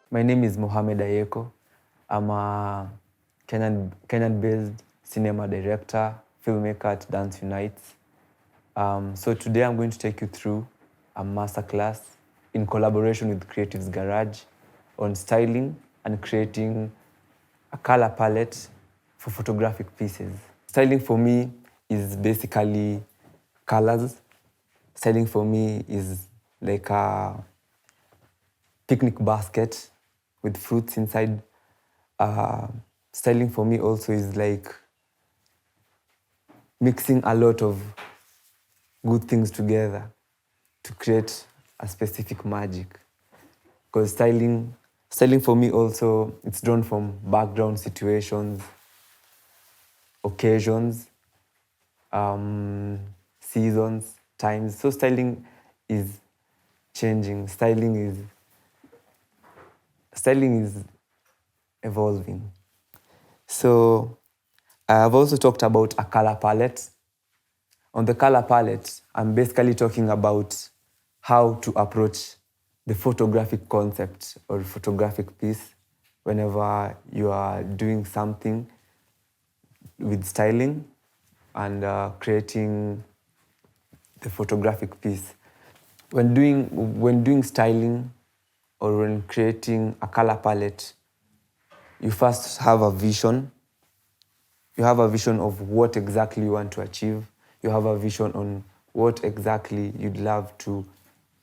My name is Mohammed Ayieko. I'm a Kenyan-based cinema director, filmmaker at Dance Unites. So today I'm going to take you through a masterclass in collaboration with Creatives Garage on styling and creating a color palette for photographic pieces. Styling for me is basically colors. Styling for me is like a picnic basket with fruits inside. Styling for me also is like mixing a lot of good things together to create a specific magic. Because styling for me also, it's drawn from background situations, occasions, seasons, times. So styling is changing. Styling is evolving. So I've also talked about a color palette. On the color palette, I'm basically talking about how to approach the photographic concept or photographic piece whenever you are doing something with styling and creating the photographic piece. When doing styling or when creating a color palette, you first have a vision. You have a vision of what exactly you want to achieve. You have a vision on what exactly you'd love to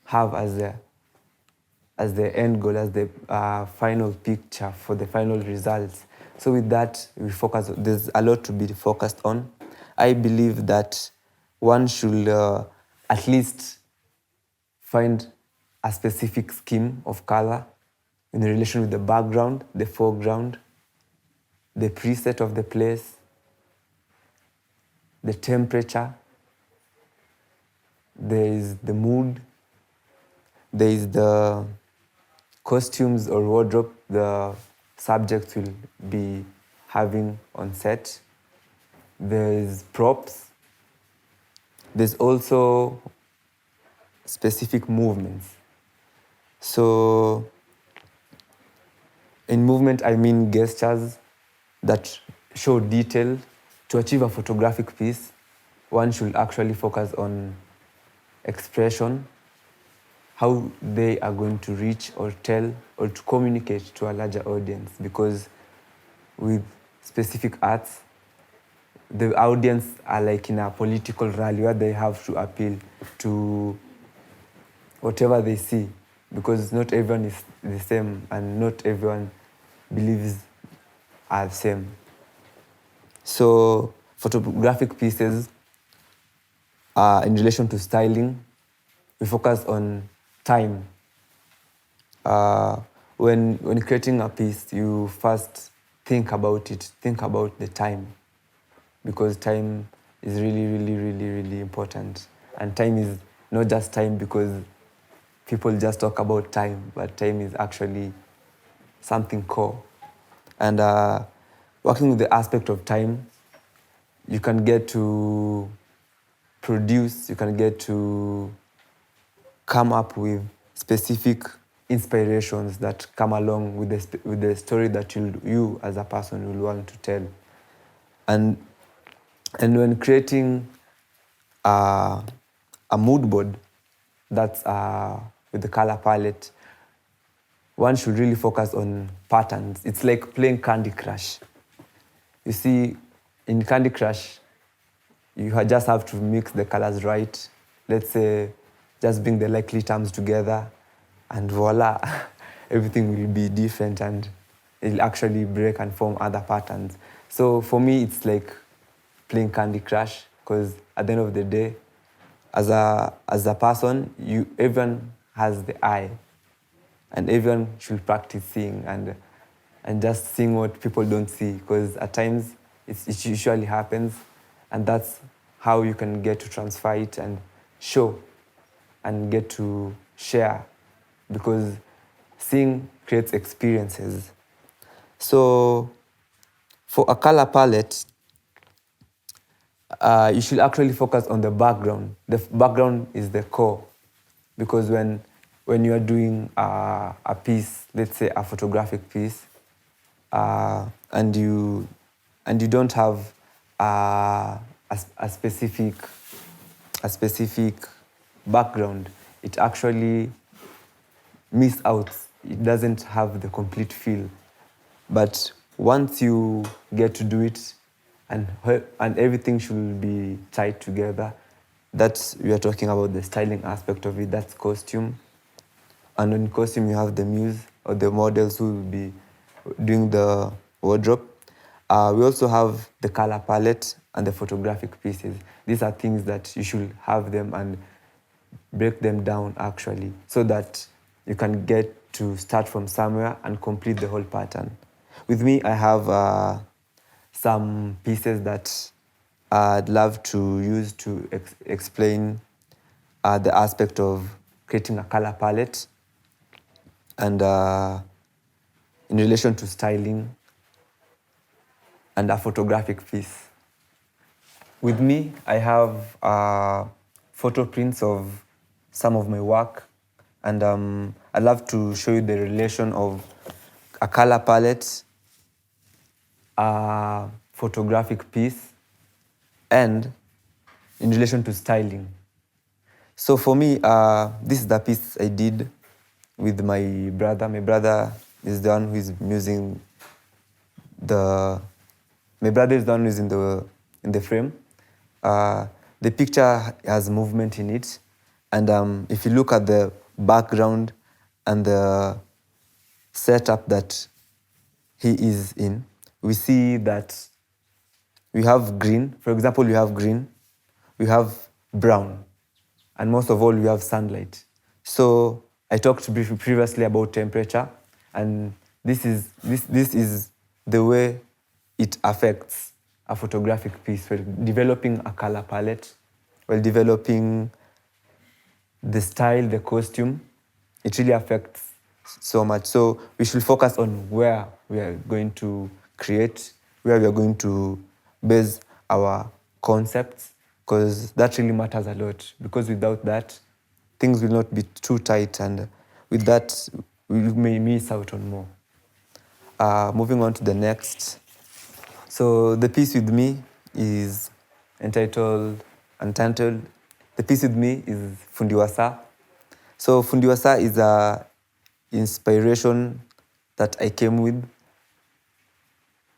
have as the end goal, as the final picture for the final results. So with that, there's a lot to be focused on. I believe that one should at least find a specific scheme of color in relation with the background, the foreground, the preset of the place, the temperature, there is the mood, there is the costumes or wardrobe the subjects will be having on set. There is props. There's also specific movements. So in movement, I mean gestures that show detail. To achieve a photographic piece, one should actually focus on expression, how they are going to reach or tell or to communicate to a larger audience. Because with specific arts, the audience are like in a political rally where they have to appeal to whatever they see, because not everyone is the same and not everyone believes are the same. So photographic pieces in relation to styling, we focus on time. When creating a piece, you first think about the time, because time is really, really, really, really important. And time is not just time because people just talk about time, but time is actually something core. And working with the aspect of time, you can get to produce, you can get to come up with specific inspirations that come along with the story that you as a person will want to tell. And when creating a mood board that's with the color palette, one should really focus on patterns. It's like playing Candy Crush. You see, in Candy Crush, you just have to mix the colors right. Let's say, just bring the likely terms together, and voila, everything will be different and it'll actually break and form other patterns. So for me, it's like playing Candy Crush, because at the end of the day, as a person, everyone has the eye, and everyone should practice seeing and just seeing what people don't see, because at times it usually happens, and that's how you can get to transfer it and show and get to share, because seeing creates experiences. So for a color palette, you should actually focus on the background. The background is the core, because when you are doing a piece, let's say a photographic piece, and you don't have a specific background, it actually miss out. It doesn't have the complete feel. But once you get to do it, and everything should be tied together, that's, we are talking about the styling aspect of it. That's costume. And in costume, you have the muse or the models who will be doing the wardrobe. We also have the color palette and the photographic pieces. These are things that you should have them and break them down actually, so that you can get to start from somewhere and complete the whole pattern. With me, I have some pieces that I'd love to use to explain the aspect of creating a color palette and in relation to styling and a photographic piece. With me, I have photo prints of some of my work, and I'd love to show you the relation of a color palette, a photographic piece, and in relation to styling. So for me, this is the piece I did with my brother. My brother is the one who is using the. My brother is the one who is in the frame. The picture has movement in it, and if you look at the background and the setup that he is in, we see that we have green. For example, we have green, we have brown, and most of all, we have sunlight. So I talked previously about temperature, and this is the way it affects a photographic piece. While developing a color palette, while developing the style, the costume, it really affects so much. So we should focus on where we are going to create, where we are going to base our concepts, because that really matters a lot. Because without that, things will not be too tight, and with that, we may miss out on more. Moving on to the next. So the piece with me is entitled Untitled. The piece with me is Fundiwasa. So Fundiwasa is a inspiration that I came with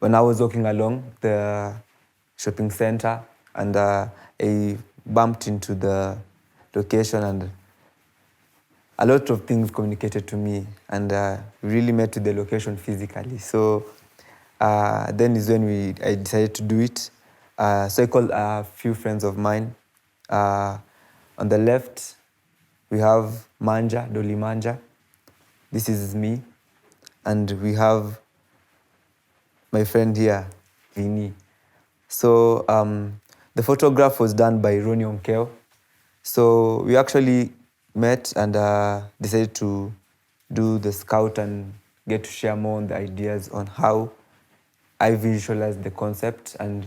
when I was walking along the shopping center, and I bumped into the location, and a lot of things communicated to me, and really met to the location physically. So then is when I decided to do it. So I called a few friends of mine. On the left, we have Manja, Dolly Manja. This is me. And we have my friend here, Vini. So the photograph was done by Ronnie Onkeo. So we actually met and decided to do the scout and get to share more on the ideas on how I visualized the concept and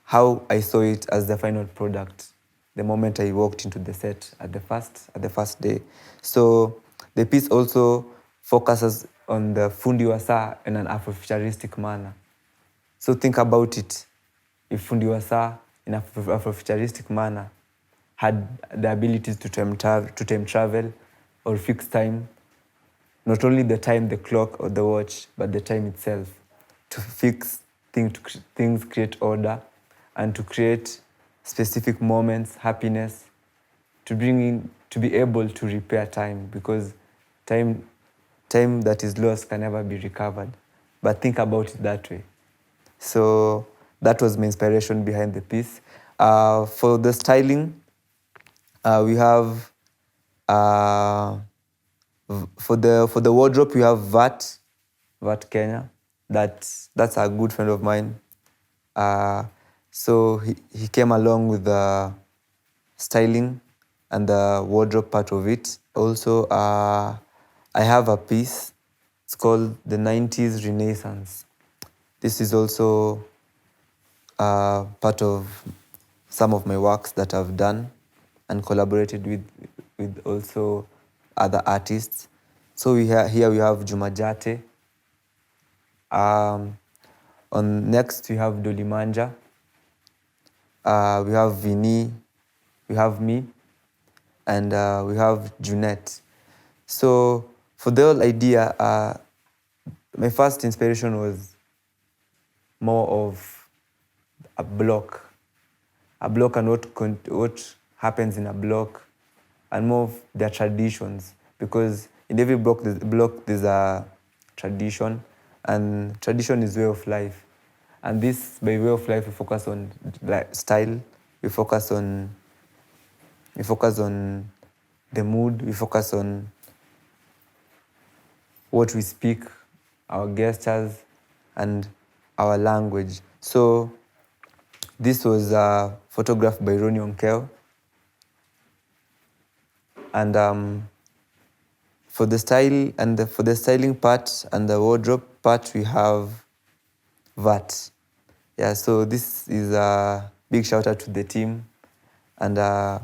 how I saw it as the final product the moment I walked into the set at the first day. So the piece also focuses on the fundi wasa in an Afrofuturistic manner. So think about it. If fundi wasa in an Afrofuturistic manner had the abilities to time travel or fix time, not only the time, the clock or the watch, but the time itself, to fix things, create order, and to create specific moments, happiness, to be able to repair time, because time that is lost can never be recovered. but think about it that way. So that was my inspiration behind the piece. For the styling, we have for the wardrobe we have VAT Kenya. That's a good friend of mine. So he came along with the styling and the wardrobe part of it. Also, I have a piece. It's called the 90s Renaissance. This is also part of some of my works that I've done and collaborated with also other artists. So here we have Juma Jate. On next we have Dolimanja. We have Vini. We have me. And we have Junette. So for the whole idea, my first inspiration was more of a block and what happens in a block, and more of their traditions, because in every block there's a tradition, and tradition is way of life. And this, by way of life, we focus on style, we focus on the mood, we focus on what we speak, our gestures, and our language. So this was photographed by Ronnie Onkeo. And for the style and for the styling part and the wardrobe part, we have VAT. Yeah, so this is a big shout out to the team and to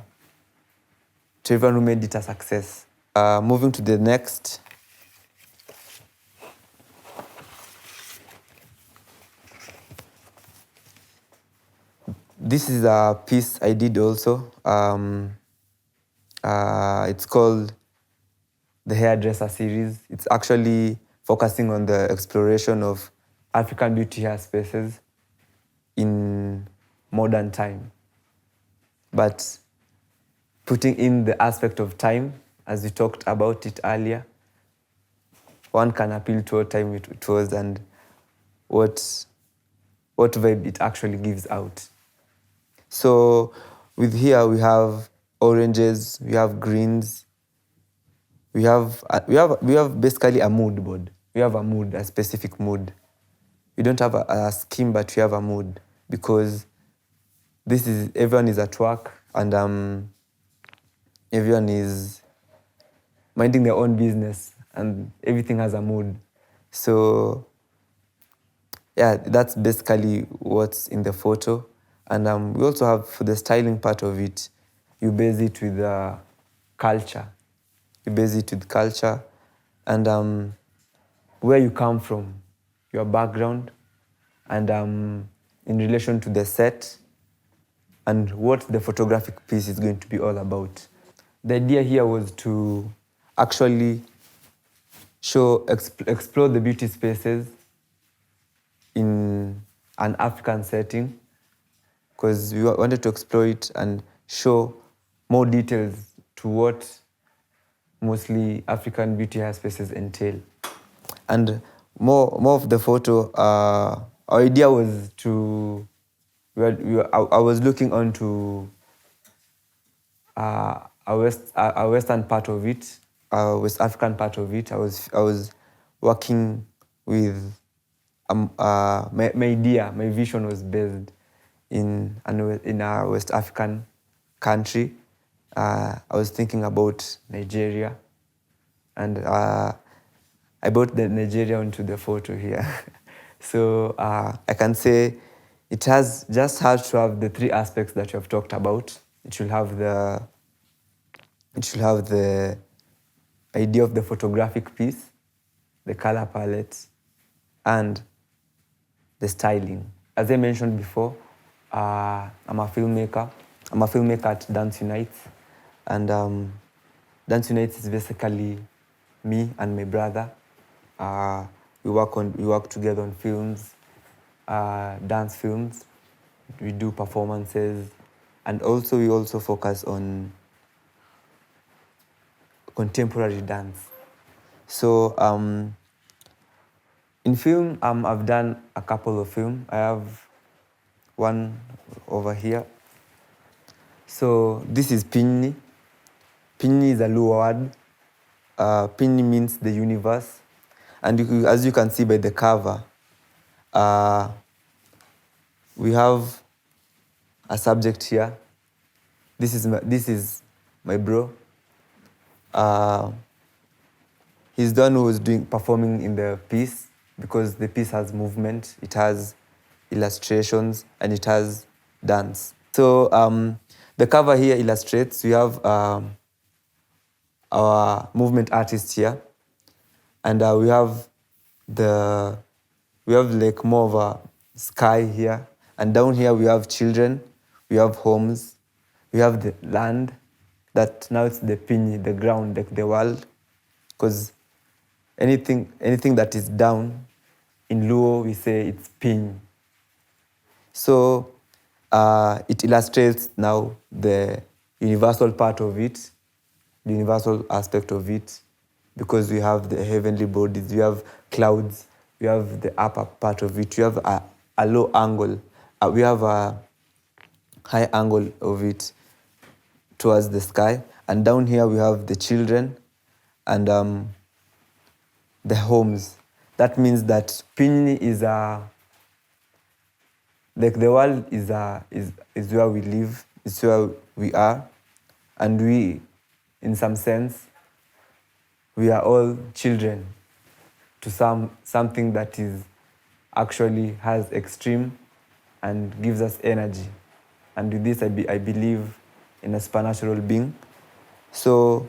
everyone who made it a success. Moving to the next. This is a piece I did also. It's called the Hairdresser series. It's actually focusing on the exploration of African beauty hair spaces in modern time, but putting in the aspect of time, as we talked about it earlier. One can appeal to what time it was and what vibe it actually gives out. So with here we have oranges, we have greens, we have basically a mood board. We have a mood, a specific mood. We don't have a scheme, but we have a mood, because everyone is at work and everyone is minding their own business and everything has a mood. So yeah, that's basically what's in the photo. And we also have, for the styling part of it, you base it with culture. You base it with culture and where you come from, your background, and in relation to the set and what the photographic piece is going to be all about. The idea here was to actually explore the beauty spaces in an African setting, because we wanted to explore it and show more details to what mostly African beauty hair spaces entail. And more of the photo, our idea was I was looking onto a western part of it, a West African part of it. I was working with my idea, my vision was based in a West African country. I was thinking about Nigeria, and I brought the Nigeria onto the photo here. So I can say it has to have the three aspects that you have talked about. It should have the idea of the photographic piece, the color palette, and the styling. As I mentioned before, I'm a filmmaker. I'm a filmmaker at Dance Unites, and Dance Unites is basically me and my brother. We work together on films, dance films. We do performances, and we also focus on contemporary dance. So In film, I've done a couple of film. I have one over here. So this is Pinyi. Pinyi is a Luo word. Pinyi means the universe. And as you can see by the cover, we have a subject here. This is my bro. He's the one who was performing in the piece, because the piece has movement, it has illustrations, and it has dance. So the cover here illustrates. We have our movement artist here, and we have like more of a sky here, and down here we have children, we have homes, we have the land. That now it's the pinyi, the ground, like the world, because anything that is down in Luo, we say it's pinyi. So it illustrates now the universal part of it, the universal aspect of it, because we have the heavenly bodies, we have clouds, we have the upper part of it, we have a low angle, we have a high angle of it towards the sky, and down here we have the children and the homes. That means that Pinyi is like the world is where we live, is where we are, and we, in some sense, we are all children to something that is actually has extreme and gives us energy. And with this, I believe in a supernatural being. So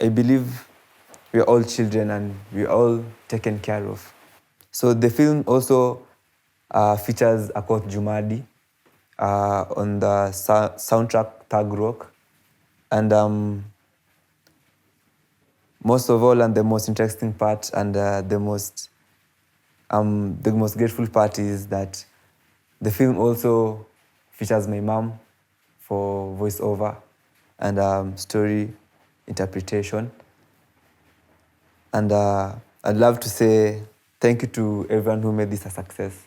I believe we are all children and we are all taken care of. So the film also features Akoth Jumadi on the soundtrack Thug Rock. And most of all, and the most interesting part, and the most grateful part is that the film also features my mom for voiceover and story interpretation. And I'd love to say thank you to everyone who made this a success.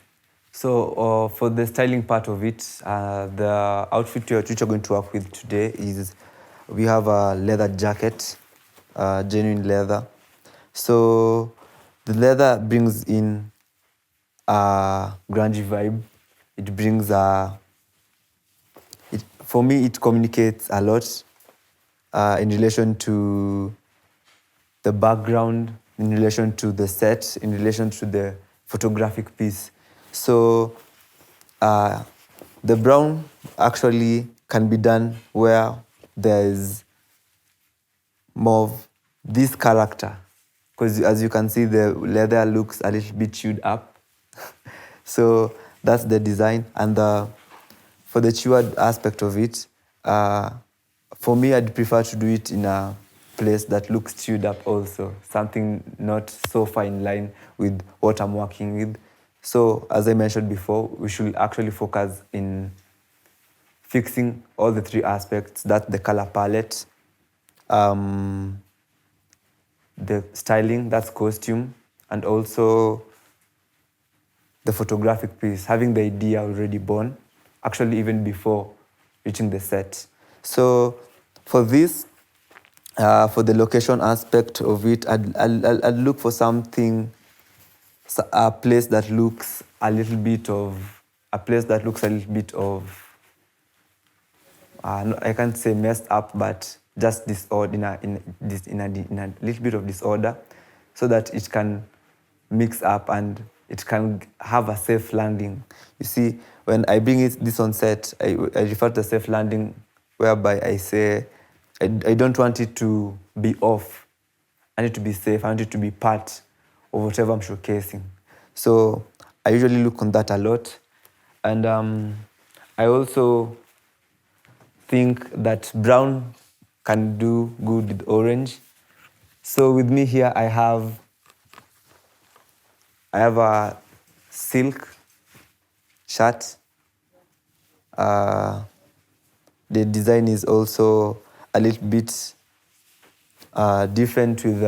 So for the styling part of it, the outfit which we're going to work with today is, we have a leather jacket, genuine leather. So the leather brings in a grungy vibe. It brings for me, it communicates a lot in relation to the background, in relation to the set, in relation to the photographic piece. So the brown actually can be done where there is more of this character, because as you can see, the leather looks a little bit chewed up. So that's the design. And for the chewed aspect of it, for me, I'd prefer to do it in a place that looks chewed up also, something not so far in line with what I'm working with. So as I mentioned before, we should actually focus in fixing all the three aspects. That's the color palette, the styling, that's costume, and also the photographic piece, having the idea already born, actually even before reaching the set. So for this, for the location aspect of it, I'd look for something, a place that looks a little bit of, I can't say messed up, but just disorder, in a little bit of disorder, so that it can mix up and it can have a safe landing. You see, when I bring this on set, I refer to a safe landing, whereby I say, I don't want it to be off. I need it to be safe. I want it to be part of whatever I'm showcasing. So I usually look on that a lot. And I also think that brown can do good with orange. So with me here, I have a silk shirt. The design is also a little bit different with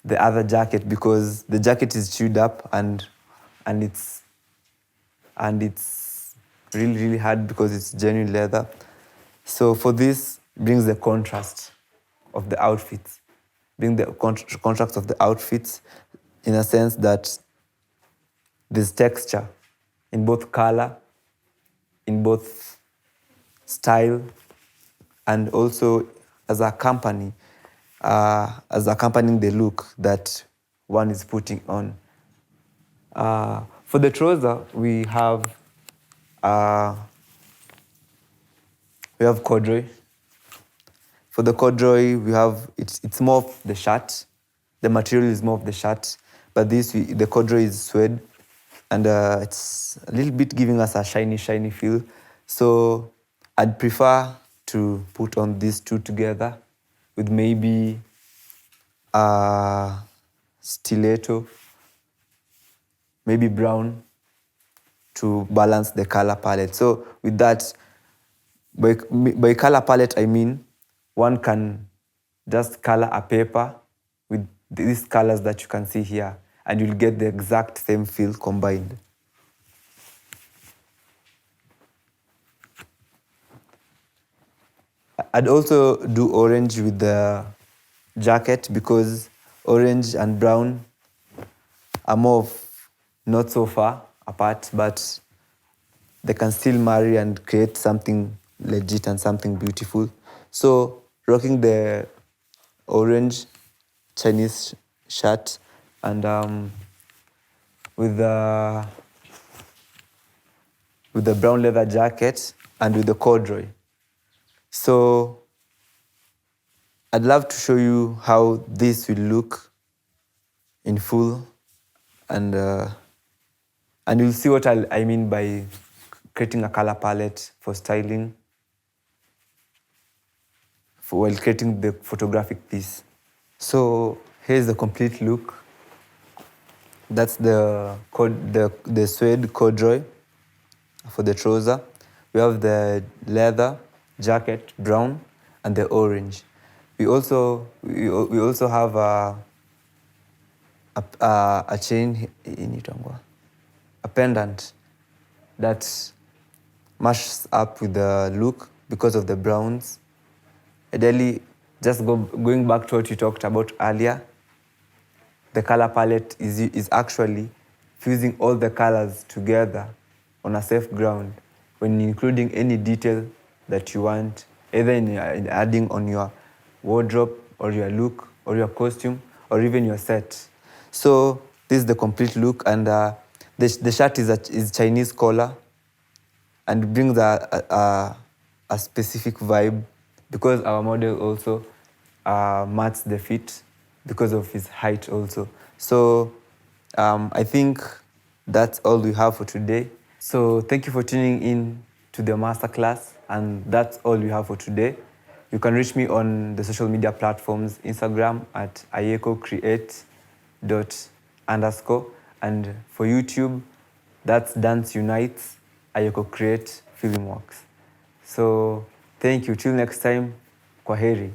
the other jacket because the jacket is chewed up and it's really, really hard because it's genuine leather. So for this, brings the contrast of the outfits, bring the contrast of the outfits in a sense that there's texture in both color, in both style, and also as accompanying the look that one is putting on. For the trouser, we have corduroy. For the corduroy, we have it's more of the shirt. The material is more of the shirt, but the corduroy is suede, and it's a little bit giving us a shiny feel. So I'd prefer to put on these two together with maybe a stiletto, maybe brown, to balance the color palette. So with that, by color palette, I mean one can just color a paper with these colors that you can see here, and you'll get the exact same feel combined. I'd also do orange with the jacket because orange and brown are more of not so far apart, but they can still marry and create something legit and something beautiful. So rocking the orange Chinese shirt and with the brown leather jacket and with the corduroy. So I'd love to show you how this will look in full, and you'll see what I mean by creating a color palette for styling while creating the photographic piece. So here's the complete look. That's the suede corduroy for the trouser. We have the leather jacket, brown, and the orange. We also have a chain in itangwa, a pendant that matches up with the look because of the browns. Ideally, just going back to what you talked about earlier, the color palette is actually fusing all the colors together on a safe ground when including any detail that you want, either in adding on your wardrobe or your look or your costume or even your set. So this is the complete look, and the shirt is Chinese collar and brings a specific vibe because our model also matches the fit because of his height also. So I think that's all we have for today. So thank you for tuning in to the masterclass, and that's all we have for today. You can reach me on the social media platforms, Instagram at ayieko_create_, and for YouTube, that's Dance Unites Ayieko Create Filmworks. So thank you. Till next time, kwaheri.